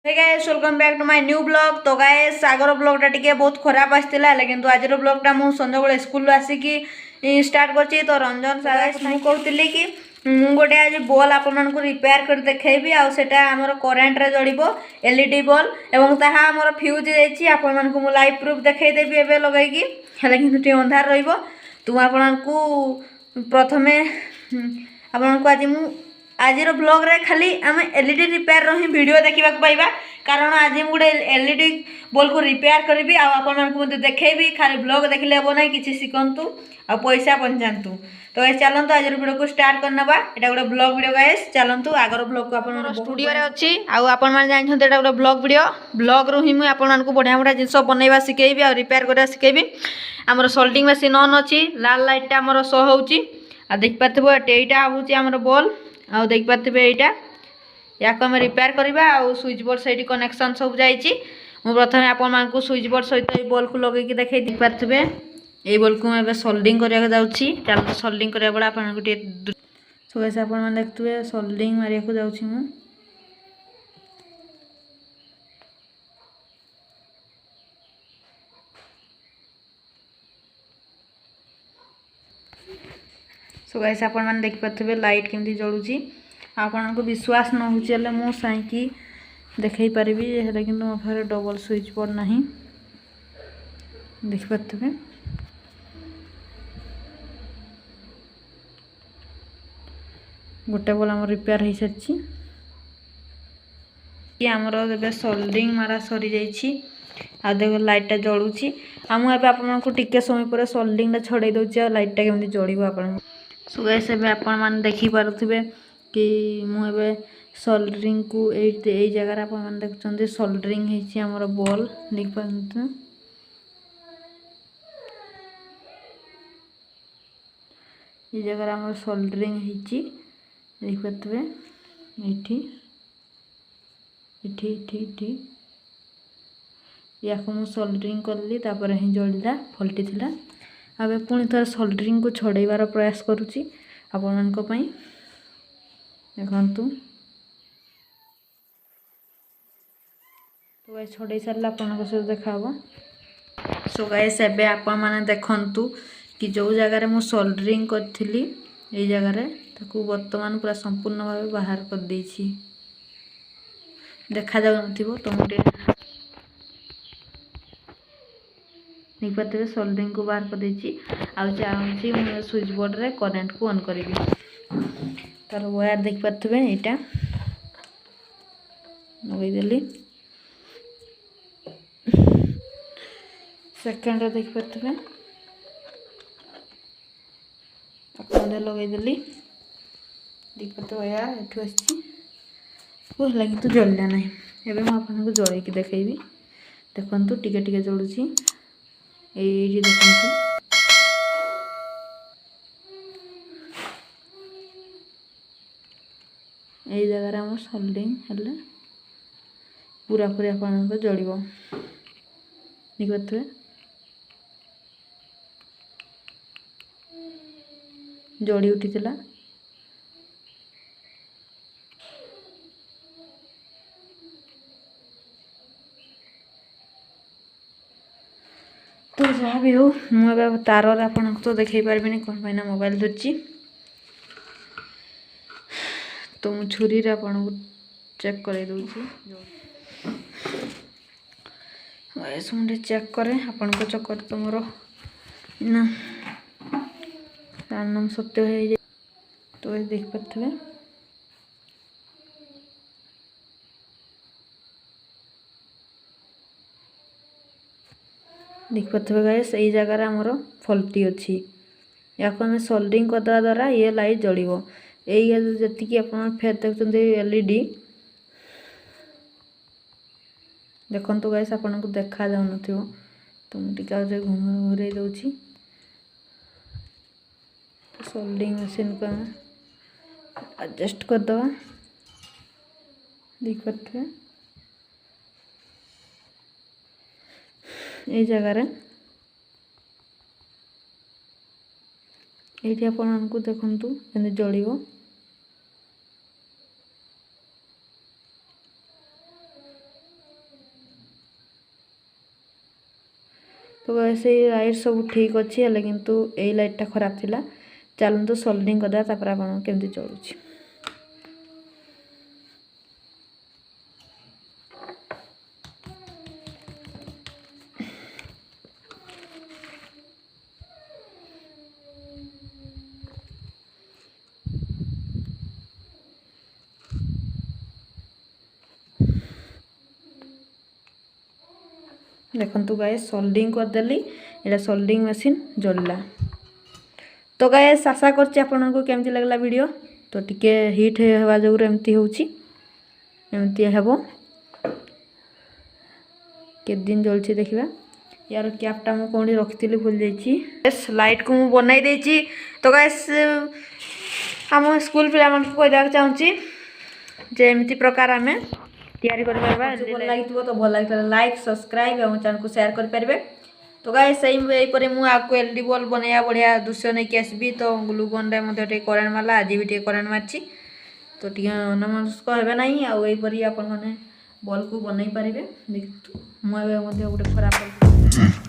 Hey guys welcome back to my new blog. तो guys आगर ब्लॉगटा टिके बहुत खराब आसला किंतु आज ब्लॉगटा मु संजय बेले स्कूल आसिकी स्टार्ट करछि। तो रंजन सागर मु कहतली कि मु गोटे आज बॉल आपन को रिपेयर कर देखैबी आ सेटा हमर करंट रे जड़िबो एलईडी बॉल एवं ताहा हमर फ्यूज जाइछि। आपन मन को मु लाइव प्रूफ देखै देबी एबे लगाई कि हेले किंतु टी अंधार रहइबो। तु आपन को प्रथमे आपन को आज ब्लॉग रे खाली आम एलईडी रिपेयर रो ही वीडियो देखा पाइबा कारण आज गोटे एलईडी बॉल को रिपेयर करी आपको देखेबी। खाली ब्लॉग देखले हे ना कि शिखु आ पैसा बंचातु। तो गाइस चलतु आज वीडियो को स्टार्ट करना। एटा गोटे ब्लॉग वीडियो गाइस चलतु आगर ब्लॉग को अपन स्टूडियो रे अछि आपन माने जानछन एटा गोटे ब्लॉग वीडियो। ब्लॉग रो ही मु आपन को बढ़िया बढ़िया जिंस बनैबा सिखेबी आ रिपेयर करबा सिखेबी। हमर सोल्डिंग मशीन ऑन अछि लाल लाइट टा हमर शो होउची आ देख पाथबो एटा होउची हमर बॉल आ देख पाथबे एटा याको हम रिपेयर करबा आ स्विच बोर्ड सहित कनेक्शन सब जाइछि। मु प्रथमे आपन मान को स्विच बोर्ड सहित ए बॉल को लगे कि देखै दि पाथबे ए बॉल को एबे सोल्डिंग करिया के जाउछि। चल सोल्डिंग करिया बडा आपन को सो गाइस आपन मान देखथबे सोल्डिंग मारिया को जाउछि मु। सो गाइस आपन मान देख पाथबे लाइट केमती जळुछि। आपन को विश्वास न होछि ले मु साइकी देखै परबी हेले किंतु मो पारे डबल स्विच बोर्ड नाही देख पाथबे। गोटे बोल हम रिपेयर हो सारी ये आमर ए सोल्डिंग मारा सरी जाइए आ देख लाइटा जलुची आ मुझे आपको टिके समय पर सोल्डिंग छड़े दूसरी लाइटा केमती जल आप सो गाइस आपण मैंने देखिपे कि मुझे सोल्डरिंग को यही जगह आप देखते सोल्डरिंग होमर बॉल देख पाते ये जगह आम सोल्डरिंग देख पाते ये या मुझे सोल्डरिंग कली ही जलिला फल्टी थिला। अब पुणी थोड़ा सोल्डरिंग को छड़ेबार प्रयास करुच्ची आपण देखु। तो गाइस छड़े सारा आपन सब देखा। सो गाइस एबे आपण माने देखंतु कि जो जगह मु सोल्डरिंग करथिली ए जगह रे ताकू वर्तमान पूरा संपूर्ण भाव बाहर कर देछि देखा जाउ नथिबो। तो मुटे देख पाते सोल्डरिंग को बाहर कर देछि आ चाहूँगी मु स्विच बोर्ड रे करंट को ऑन करी तार वायर देख पाते एटा लगे देली सेकेंड रे देख पाते अपन लगे देली देख पाते वायर एठू आछि वो लगी तो जलला नहीं। एबे मैं आपको जड़े कि देखैबी देखंतु टिके टिके जळुछि ये देखंतु ये जगह आम सोल्डिंग हेले पूरा पूरी आपन जड़िबो देख पाते जड़ी उठीला। तो जहाँ भी हो मुझे तार आपन तो देखे पार्बी कौन पाइना मोबाइल धरची। तो मु छुरी रे आपन को चेक कर दूसरी मुझे चेक करे आपन को चक्कर तो मोर ना नाम सत्य है। तो देख पाते देख पाते गाइस यही जगह आमर फल्टी अच्छी या आम सोल्डरिंग करदे द्वारा ये लाइट जलिबो। यही जी आप फेर देखते एलईडी देखो गाइस आपन को देखा जाऊ न। तो मुझे घुरे दूसरी सोल्डिंग मशीन को एडजस्ट करदे देख पाते ये जगह ये आपण को देखंतु एने जलिबो। तो से लाइट सब ठीक अच्छी है किंतु यही लाइटा खराब थिला चलतु सोल्डिंग करदा तापर आपण केमती चलुची देखंतु गाइस सोल्डिंग करदेली एटा सोल्डिंग मशीन जलला तो गाइस आशा करछि आपन को केमती लागला वीडियो तो टिके हिट हेबा जोर एमती होउची एमती हेबो के दिन जलछि देखिबा यार कैपटा मु कोणी रखितली भूल जाइछि गाइस लाइट को मु बनाई देछि तो गाइस हम स्कूल पिला मन को कहदा चाहूछि जे एमती प्रकार हमें तैयारी कर परबा भल लागितबो तो भल लागितला लाइक सब्सक्राइब एवं चैनल को शेयर कर परबे तो गाइस सही परे मु आपको एलईडी बल्ब बनाया बढ़िया दृश्य नहीं के आसबी तो ग्लू गन रे मध्ये टे करंट मारला आज भी टे करंट मारछि तो टिके नमस्कार हेबे नाही आ एई परी आपन माने बल्ब को बनाई परिबे देखतु मु मध्ये गोटे खराब